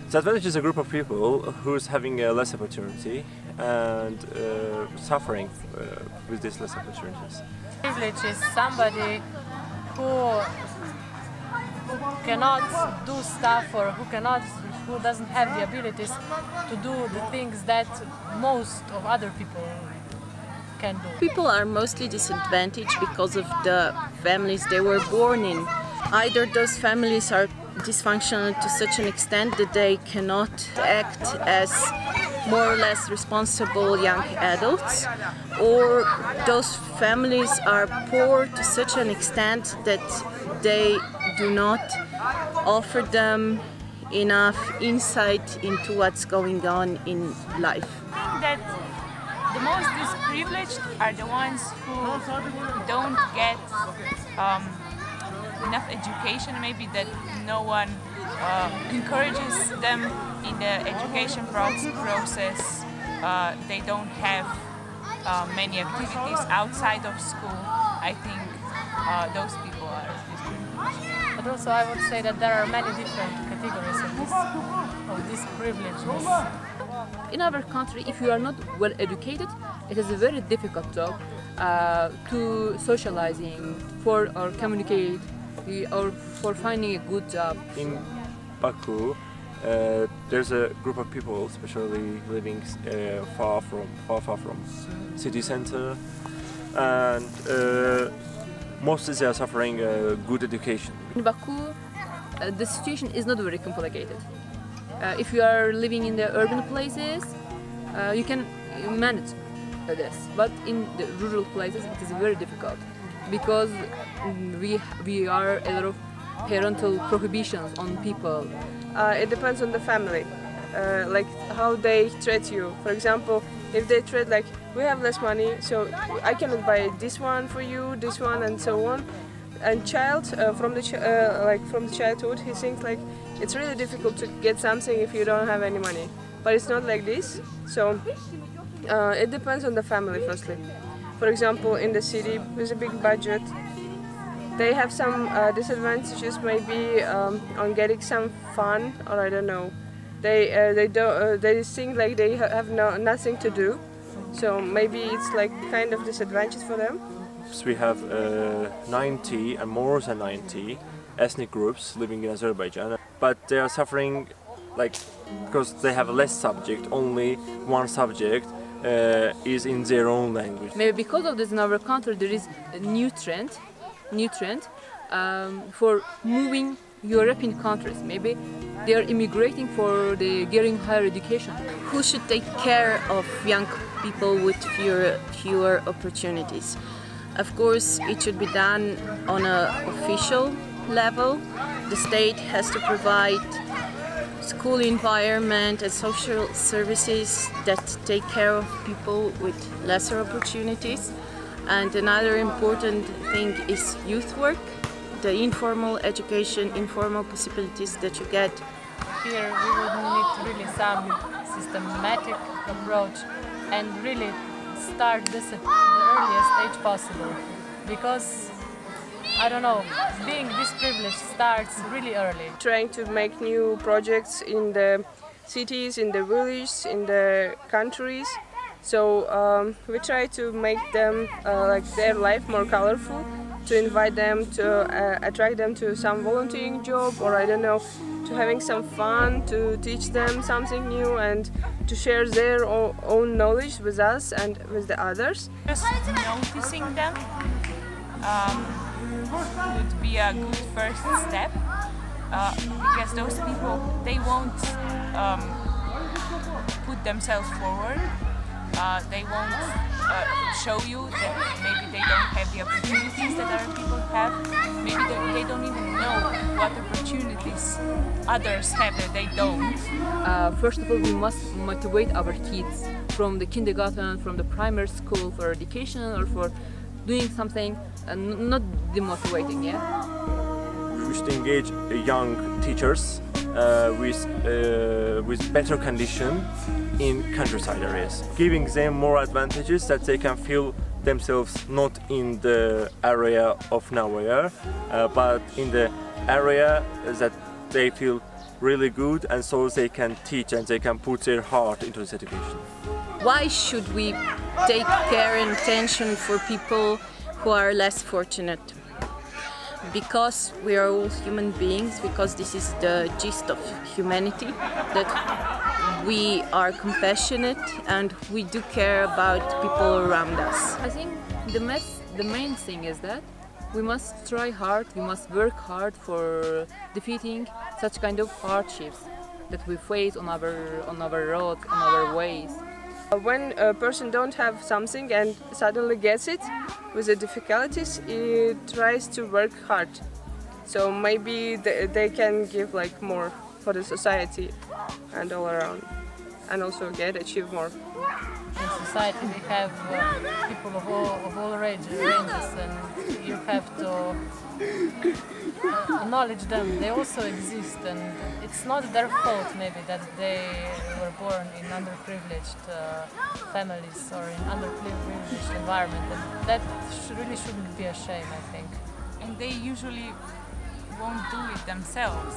Disadvantaged is a group of people who's having less opportunity and suffering with these less opportunities. Privilege is somebody who cannot do stuff or who doesn't have the abilities to do the things that most of other people can do. People are mostly disadvantaged because of the families they were born in. Either those families are dysfunctional to such an extent that they cannot act as more or less responsible young adults, or those families are poor to such an extent that they do not offer them enough insight into what's going on in life. That the most disadvantaged are the ones who don't get enough education, maybe that no one encourages them in the education process. They don't have many activities outside of school. I think those people are disadvantaged. But also I would say that there are many different categories of this privileges. In our country, if you are not well educated, it is a very difficult job to socializing, or communicate, or for finding a good job. In Baku, there's a group of people, especially living far from city center, and mostly they are suffering good education. In Baku, the situation is not very complicated. If you are living in the urban places, you can manage this, but in the rural places it is very difficult because we are a lot of parental prohibitions on people. It depends on the family, like how they treat you. For example, if they treat like, we have less money, so I cannot buy this one for you, this one, and so on. And child, from the childhood, he thinks like it's really difficult to get something if you don't have any money. But it's not like this. So it depends on the family, firstly. For example, in the city with a big budget, they have some disadvantages, maybe on getting some fun, or I don't know. They think like they have nothing to do, so maybe it's like kind of disadvantage for them. So we have 90 and more than 90 ethnic groups living in Azerbaijan, but they are suffering like because they have less subject. Only one subject is in their own language. Maybe because of this in our country there is a new trend for moving European countries. Maybe they are immigrating for getting higher education. Who should take care of young people with fewer opportunities? Of course, it should be done on an official level. The state has to provide school environment and social services that take care of people with lesser opportunities. And another important thing is youth work, the informal education, informal possibilities that you get. Here we would need really some systematic approach and really start this at the earliest age possible, because I don't know, being this privileged starts really early. Trying to make new projects in the cities, in the villages, in the countries. So we try to make them like their life more colorful, to invite them, to attract them to some volunteering job, or I don't know, to having some fun, to teach them something new and to share their own knowledge with us and with the others. Just noticing them would be a good first step, because those people, they won't put themselves forward. They won't show you that maybe they don't have the opportunities that other people have. Maybe they don't even know what opportunities others have that they don't. First of all, we must motivate our kids from the kindergarten, from the primary school for education or for doing something, not demotivating, yeah? We should engage young teachers with better condition in countryside areas, giving them more advantages that they can feel themselves not in the area of nowhere, but in the area that they feel really good, and so they can teach and they can put their heart into this education. Why should we take care and attention for people who are less fortunate? Because we are all human beings, because this is the gist of humanity, that we are compassionate and we do care about people around us. I think the main thing is that we must try hard, we must work hard for defeating such kind of hardships that we face on our roads, on our ways. When a person don't have something and suddenly gets it with the difficulties, he tries to work hard. So maybe they can give like more for the society and all around, and also achieve more. In society we have people of all ranges, and you have to acknowledge them. They also exist, and it's not their fault maybe that they were born in underprivileged families or in underprivileged environment, and that really shouldn't be a shame, I think. And they usually won't do it themselves.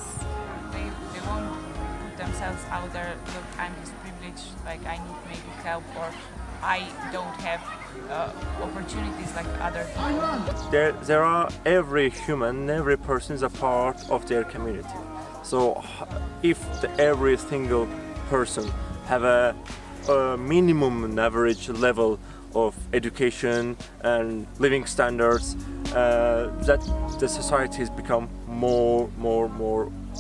They won't put themselves out there, look, I'm disadvantaged, like I need maybe help, or I don't have opportunities like other people. There are every person is a part of their community. So if every single person have a minimum average level of education and living standards, that the society has become more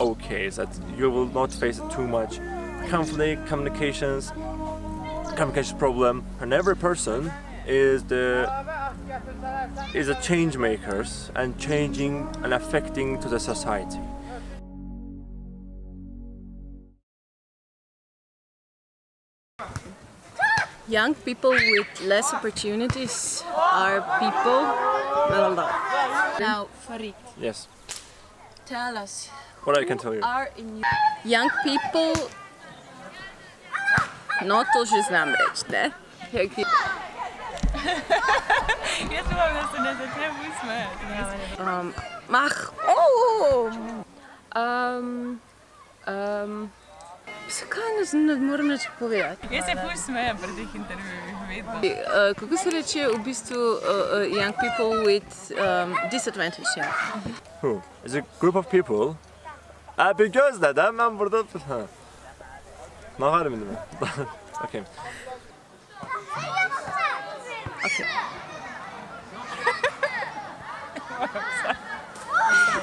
okay, that you will not face too much conflict, communication problem, and every person is a change makers and changing and affecting to the society. Young people with less opportunities are people. Now, Farid, Yes, tell us. what I can tell you. Are in young people. No, to že znam reći, ne? Ja čuvam da se ne začnem usmejati. Kaj ne moram reči povedati? Jaz se ful smejem pri teh intervjujih, vedno. Kako se reče v bistvu young people with disadvantaged yoth? Who? It's a group of people. Bir gözle de ben burada... Ha. Nahar mıydı mı? Okay.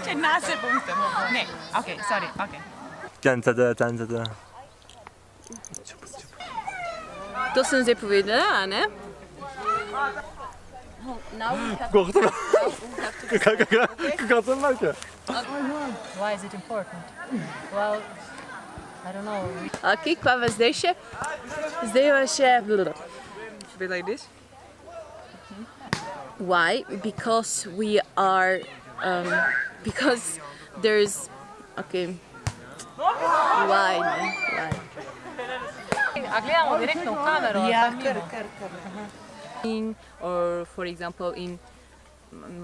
Če nase puštam. Ne, okej, sorry, okej. Tanzada. To sem zdaj povedala, a ne? Now we have Korktum. Korktum belki. Why is it important? Well, I don't know. Ok, kva vas zdaj še? Zdaj vas še... Be like this. Why? Because we are... because there's... Okay. Why? Why? A gledamo direktno v kamero. Or for example in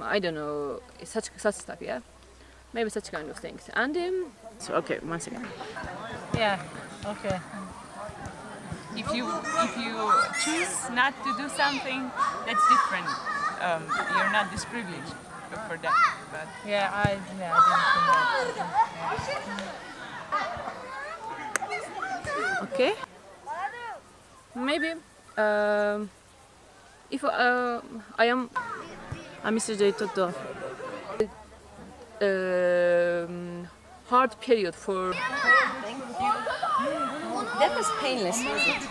I don't know such stuff, yeah, maybe such kind of things. And So, okay, one second. Yeah, okay. If you choose not to do something, that's different. You're not disprivileged for that. But Yeah, I didn't think that. Okay? maybe if I am A misliš da je to to? hard period for That was painless, was it?